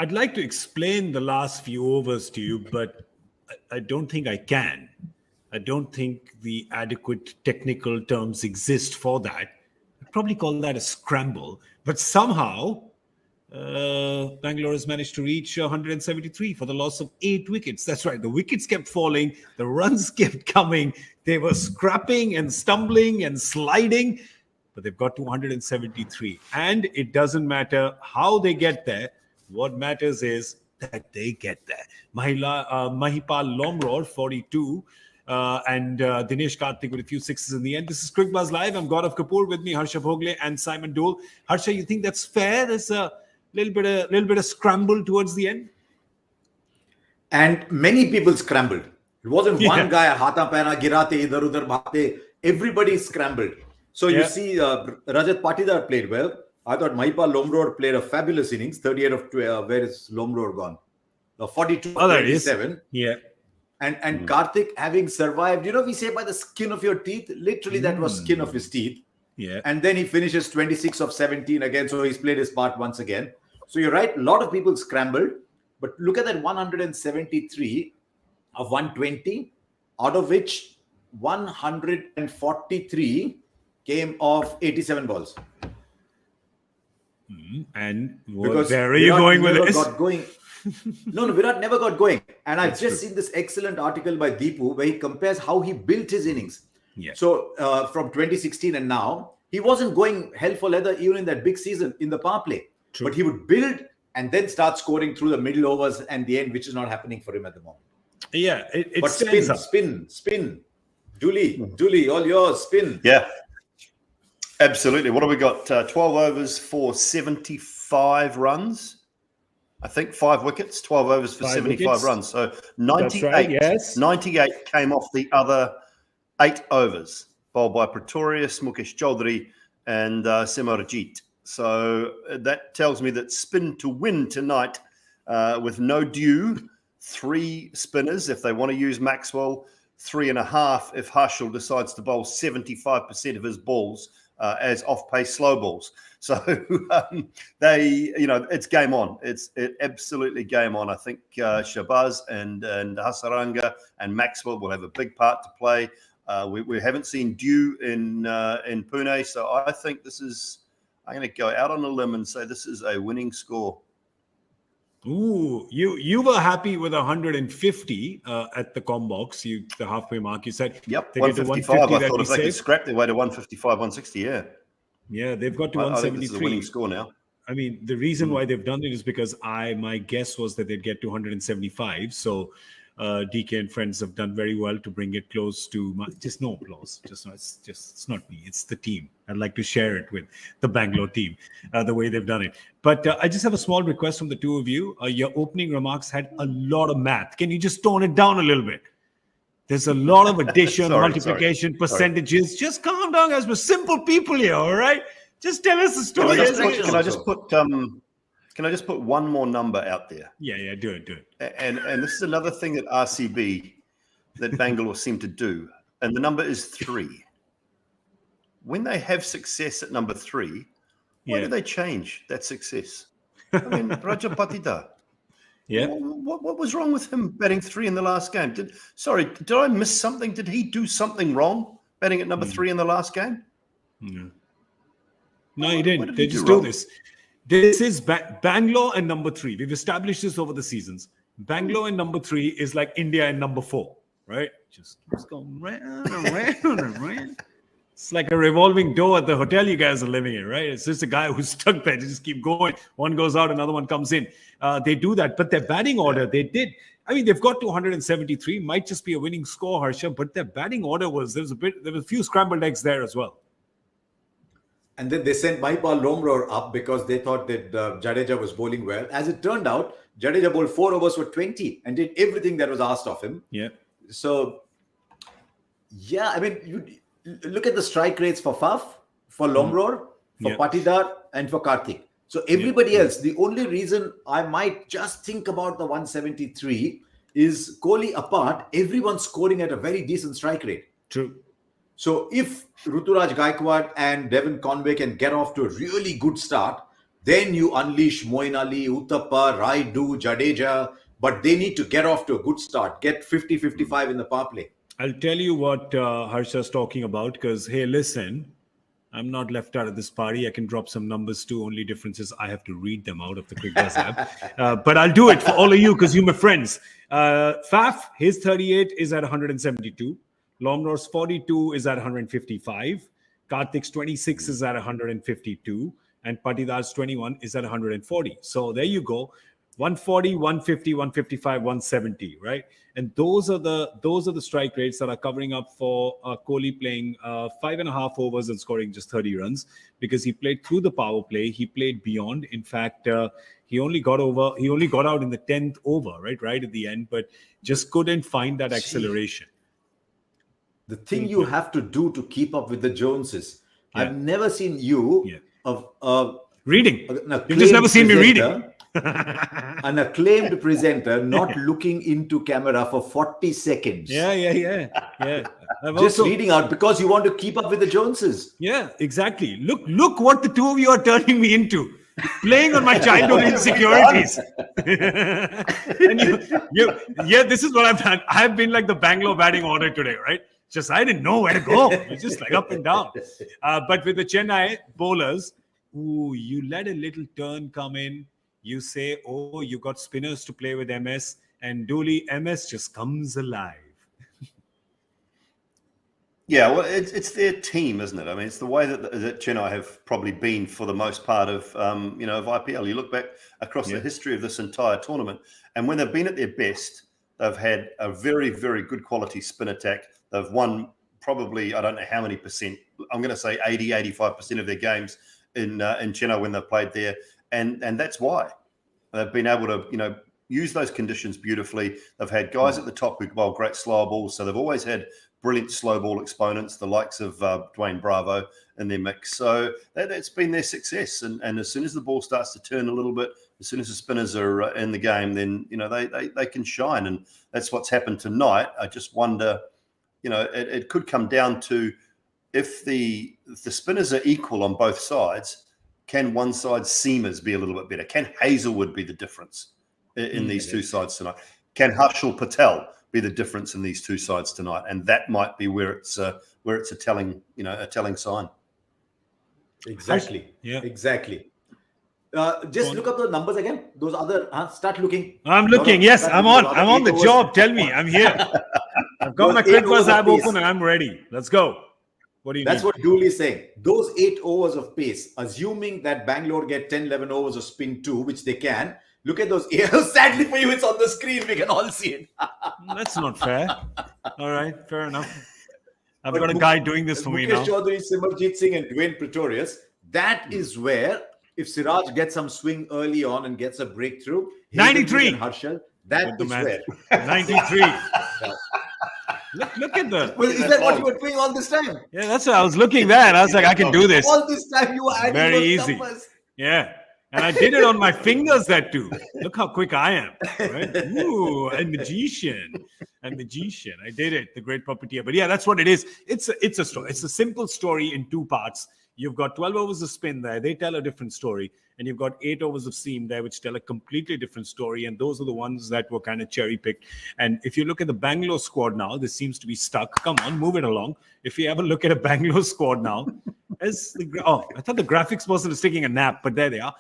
I'd like to explain the last few overs to you, but I don't think I can. I don't think the adequate technical terms exist for that. I'd probably call that a scramble. But somehow, Bangalore has managed to reach 173 for the loss of 8 wickets. That's right. The wickets kept falling. The runs kept coming. They were scrapping and stumbling and sliding. But they've got to 173. And it doesn't matter how they get there. What matters is that they get there. Mahipal Lomrod, 42. And Dinesh Karthik with a few sixes in the end. This is Cricbuzz Live. I'm Gaurav Kapur, with me Harsha Bhogle and Simon Doull. Harsha, you think that's fair? There's a little bit of scramble towards the end? And many people scrambled. It wasn't one guy, hata paina girate, idhar udhar bhagte. Everybody scrambled. So you see Rajat Patidar played well. I thought Mahipal Lomrod played a fabulous innings. 38 of 12. Where is Lomrod gone? 42 of 27. Yeah. And Karthik having survived, we say by the skin of your teeth. Literally, that was skin of his teeth. Yeah. And then he finishes 26 of 17 again. So he's played his part once again. So you're right. A lot of people scrambled. But look at that 173 of 120, out of which 143 came off 87 balls. And where are you going with this? No, Virat never got going. And I've just seen this excellent article by Deepu where he compares how he built his innings. Yeah. So from 2016 and now, he wasn't going hell for leather even in that big season in the power play. True. But he would build and then start scoring through the middle overs and the end, which is not happening for him at the moment. Yeah, it but spin. Dooley, all yours, spin. Yeah, absolutely. What have we got? 12 overs for 75 runs. I think 5 wickets, 12 overs for 75 runs. So 98, right, yes. 98 came off the other 8 overs, bowled by Pretorius, Mukesh Chaudhary and Simarajit. So that tells me that spin to win tonight with no due, 3 spinners if they want to use Maxwell, 3.5 if Harshal decides to bowl 75% of his balls as off-pace slow balls. So it's game on. It's absolutely game on. I think Shabazz and Hasaranga and Maxwell will have a big part to play. We haven't seen Dew in Pune, so I think this is. I'm going to go out on a limb and say this is a winning score. Ooh, you were happy with 150 at the Combox, the halfway mark. You said, yep, 155. I thought if they could scrap their way to 155, 160, yeah. Yeah, they've got to 173. I think this is a winning score now. I mean, the reason why they've done it is because my guess was that they'd get to 175. So DK and friends have done very well to bring it close to just no applause. It's not me. It's the team. I'd like to share it with the Bangalore team, the way they've done it. But I just have a small request from the two of you. Your opening remarks had a lot of math. Can you just tone it down a little bit? There's a lot of addition, multiplication, percentages. Just calm down, guys. We're simple people here, all right? Just tell us the story. Can I just put one more number out there? Yeah, do it. And this is another thing that that Bangalore seem to do. And the number is 3. When they have success at number 3, why do they change that success? I mean, Raja Patidar. Yeah. What was wrong with him batting 3 in the last game? Did I miss something? Did he do something wrong batting at number 3 in the last game? No, he didn't. They just do this. This is Bangalore and number 3. We've established this over the seasons. Bangalore and number 3 is like India and number 4, right? Just going round and round and round. It's like a revolving door at the hotel you guys are living in, right? It's just a guy who's stuck there. They just keep going. One goes out, another one comes in. They do that. But their batting order, they've got to 173. Might just be a winning score, Harsha. But their batting order there were a few scrambled eggs there as well. And then they sent Mahipal Lomrod up because they thought that Jadeja was bowling well. As it turned out, Jadeja bowled 4 overs for 20 and did everything that was asked of him. Yeah. So, I mean, you look at the strike rates for Faf, for Lomrod, for Patidar, and for Karthik. So everybody else, the only reason I might just think about the 173 is Kohli apart, everyone's scoring at a very decent strike rate. True. So if Ruturaj Gaikwad and Devon Conway can get off to a really good start, Then you unleash Moeen Ali, Uthappa, Raidu, Jadeja. But they need to get off to a good start. Get 50-55 in the power play. I'll tell you what Harsha's talking about because, hey, listen, I'm not left out of this party. I can drop some numbers too. Only difference is I have to read them out of the Cricbuzz app. But I'll do it for all of you because you're my friends. Faf, his 38 is at 172. Lomro's 42 is at 155. Karthik's 26 is at 152. And Patidar's 21 is at 140. So there you go. 140, 150, 155, 170, right? And those are the strike rates that are covering up for Kohli playing 5.5 overs and scoring just 30 runs because he played through the power play. He played beyond. In fact, he only got out in the 10th over, right at the end, but just couldn't find that acceleration. The thing you have to do to keep up with the Joneses, I've never seen you reading. You've just never seen me reading. An acclaimed presenter not looking into camera for 40 seconds. Yeah. Just reading out because you want to keep up with the Joneses. Yeah, exactly. Look what the two of you are turning me into. Playing on my childhood insecurities. And this is what I've done. I've been like the Bangalore batting order today, right? Just I didn't know where to go. It's just like up and down. But with the Chennai bowlers, you let a little turn come in. You say, oh, you got spinners to play with MS, and Dooley, MS just comes alive. Yeah, well, it's their team, isn't it? I mean, it's the way that Chennai have probably been for the most part of of IPL. You look back across the history of this entire tournament, and when they've been at their best, they've had a very, very good quality spin attack. They've won probably, I don't know how many percent, I'm going to say 80, 85% of their games in Chennai when they've played there. And that's why they've been able to, use those conditions beautifully. They've had guys at the top who bowl great slow balls. So they've always had brilliant slow ball exponents, the likes of Dwayne Bravo in their mix. So that's been their success. And as soon as the ball starts to turn a little bit, as soon as the spinners are in the game, then, they can shine. And that's what's happened tonight. I just wonder, it could come down to if the spinners are equal on both sides, can one side's seamers be a little bit better? Can Hazelwood be the difference in these two sides tonight? Can Harshal Patel be the difference in these two sides tonight? And that might be where it's a telling sign. Exactly. Yeah. Exactly. Just look up the numbers again. Those other start looking. I'm looking. Yes, I'm on the job. Tell me, I'm here. I've got my Cricbuzz app open and I'm ready. Let's go. What do you That's need? what Dooley is saying. Those 8 overs of pace, assuming that Bangalore get 10, 11 overs of spin too, which they can. Look at those. Sadly for you, it's on the screen. We can all see it. That's not fair. All right, fair enough. I've got a guy doing this for me now. Mukesh Chaudhary, Simarjeet Singh, and Dwayne Pretorius. That is where, if Siraj gets some swing early on and gets a breakthrough, 93. and Harshal, that is where. 93. Look at the. Well, is that what you were doing all this time? Yeah, that's what I was looking there. I was like, I can do this. All this time you were adding Very those easy. numbers. Yeah. And I did it on my fingers that too. Look how quick I am. Right? Ooh, a magician. I did it, the great puppeteer. But yeah, that's what it is. It's a story. It's a simple story in 2 parts. You've got 12 overs of spin there. They tell a different story. And you've got 8 overs of seam there, which tell a completely different story. And those are the ones that were kind of cherry-picked. And if you look at the Bangalore squad now, this seems to be stuck. Come on, move it along. If you have a look at a Bangalore squad now, I thought the graphics person was taking a nap, but there they are.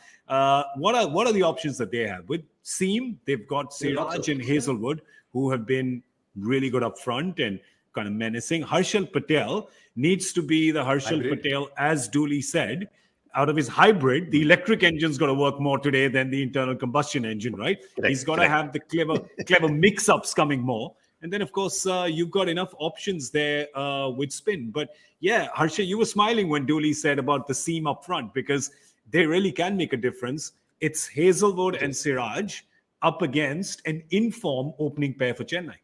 What are the options that they have? With seam, they've got Siraj and Hazelwood, who have been really good up front and kind of menacing. Harshal Patel needs to be the Harshal Patel, as Dooley said. Out of his hybrid, the electric engine's got to work more today than the internal combustion engine, right? He's got to have the clever mix-ups coming more. And then, of course, you've got enough options there with spin. But yeah, Harsha, you were smiling when Dooley said about the seam up front because they really can make a difference. It's Hazelwood and Siraj up against an in-form opening pair for Chennai.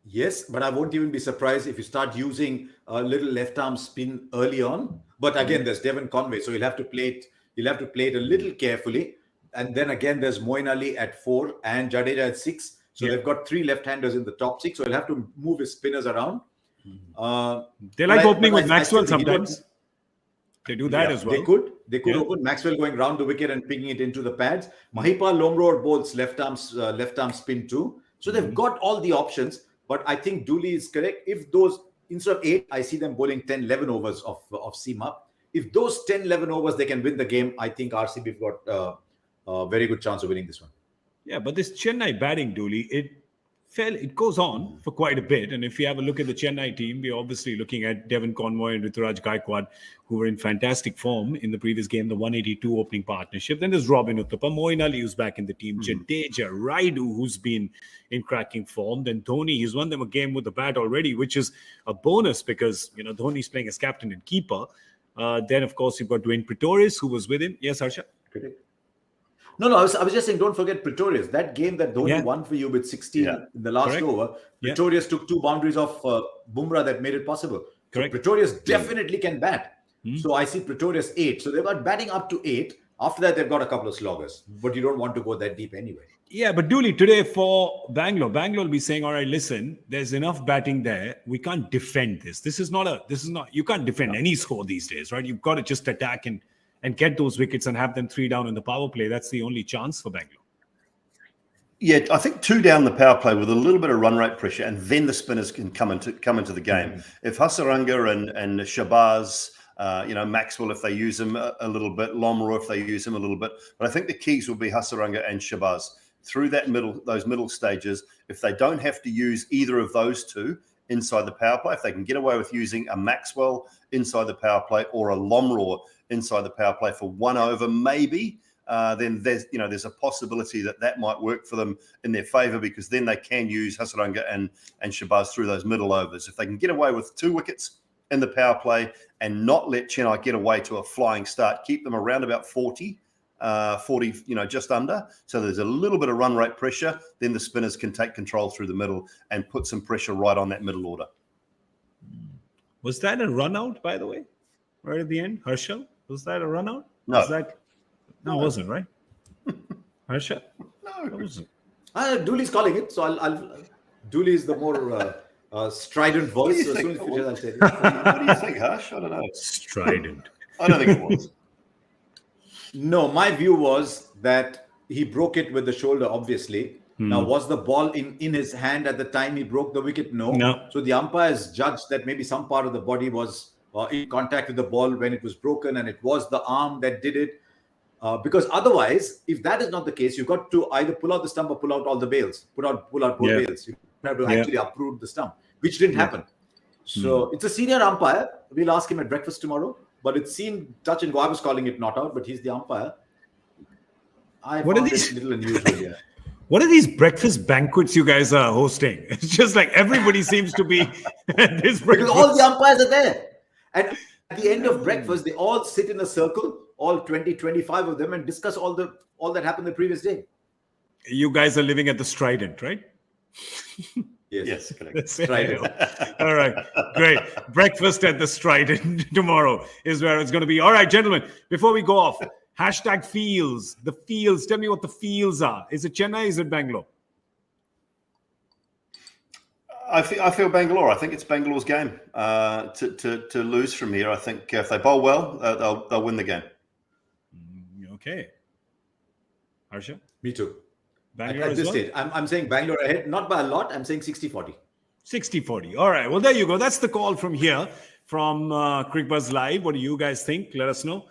Yes, but I won't even be surprised if you start using a little left-arm spin early on. But again, there's Devon Conway, so you'll have to play it. You'll have to play it a little carefully. And then again, there's Moeen Ali at 4 and Jadeja at 6. So they've got 3 left-handers in the top 6. So he'll have to move his spinners around. They like opening with Maxwell sometimes. They do that as well. They could open Maxwell going round the wicket and picking it into the pads. Mahipal Lomror bowls left arm spin too. So they've got all the options. But I think Dooley is correct. If those, instead of 8, I see them bowling 10, 11 overs of seam up. If those 10, 11 overs, they can win the game, I think RCB have got a very good chance of winning this one. Yeah, but this Chennai batting, Dooley, it goes on for quite a bit. And if you have a look at the Chennai team, we're obviously looking at Devon Convoy and Rituraj Gaikwad, who were in fantastic form in the previous game, the 182 opening partnership. Then there's Robin Uthappa, Moeen Ali, who's back in the team, Jadeja, Raidu, who's been in cracking form. Then Dhoni, he's won them a game with the bat already, which is a bonus because, Dhoni's playing as captain and keeper. Then, of course, you've got Dwayne Pretorius, who was with him. Yes, Harsha? Correct. No, I was just saying, don't forget Pretorius. That game that Dhoni won for you with 16 in the last over, Pretorius took 2 boundaries off Bumrah that made it possible. So Pretorius definitely can bat. So I see Pretorius 8. So they've got batting up to 8. After that, they've got a couple of sloggers. But you don't want to go that deep anyway. Yeah, but Dooley, today for Bangalore will be saying, all right, listen, there's enough batting there. We can't defend this. You can't defend any score these days, right? You've got to just attack and get those wickets and have them 3 down in the power play. That's the only chance for Bangalore. Yeah, I think 2 down the power play with a little bit of run rate pressure, and then the spinners can come into the game. If Hasaranga and Shabazz, Maxwell, if they use him a little bit, Lomror, if they use him a little bit. But I think the keys will be Hasaranga and Shabazz through those middle stages. If they don't have to use either of those two inside the power play, if they can get away with using a Maxwell inside the power play or a Lomror inside the power play for 1 over, maybe, then there's a possibility that might work for them in their favour, because then they can use Hasaranga and Shabazz through those middle overs. If they can get away with 2 wickets in the power play and not let Chennai get away to a flying start, keep them around about 40, just under. So there's a little bit of run rate pressure. Then the spinners can take control through the middle and put some pressure right on that middle order. Was that a run out, by the way? Right at the end, Harsha? Was that a run out? No. No, it wasn't, right? Harsha? No. It wasn't. Dooley's calling it. So Dooley is the more strident voice. So as soon as finishes, I'll say it. What do you think, Harsh? I don't know. Strident. I don't think it was. No, my view was that he broke it with the shoulder, obviously. Now, was the ball in his hand at the time he broke the wicket? No. So the umpires judged that maybe some part of the body was in contact with the ball when it was broken, and it was the arm that did it. Because otherwise, if that is not the case, you've got to either pull out the stump or pull out all the bails. Pull out both bails. You have to actually uproot the stump, which didn't happen. So it's a senior umpire. We'll ask him at breakfast tomorrow. But it seemed touch and go. I was calling it not out, but he's the umpire. What are these? A little unusual here. What are these breakfast banquets you guys are hosting? It's just like everybody seems to be at this breakfast. Because all the umpires are there. And at the end of breakfast, they all sit in a circle, all 20, 25 of them, and discuss all that happened the previous day. You guys are living at the Strident, right? Yes, correct. Strident. All right, great. Breakfast at the Strident tomorrow is where it's going to be. All right, gentlemen, before we go off, hashtag feels. The feels. Tell me what the feels are. Is it Chennai? Is it Bangalore? I feel Bangalore. I think it's Bangalore's game to lose from here. I think if they bowl well, they'll win the game. Okay. Harsha? Me too. Bangalore at this stage, I'm saying Bangalore ahead, not by a lot. I'm saying 60-40. 60-40. All right. Well, there you go. That's the call from here, from Cricbuzz Live. What do you guys think? Let us know.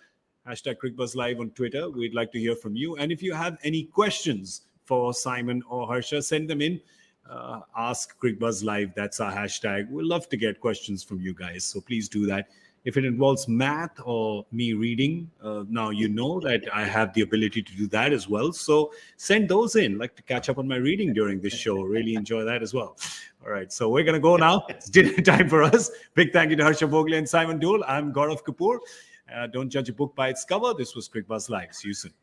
Hashtag Cricbuzz Live on Twitter. We'd like to hear from you. And if you have any questions for Simon or Harsha, send them in. Ask Cricbuzz Live. That's our hashtag. We'd love to get questions from you guys. So please do that. If it involves math or me reading, now you know that I have the ability to do that as well. So send those in. I'd like to catch up on my reading during this show. Really enjoy that as well. All right. So we're going to go now. It's dinner time for us. Big thank you to Harsha Bhogle and Simon Doull. I'm Gaurav Kapur. Don't judge a book by its cover. This was Cricbuzz Live. See you soon.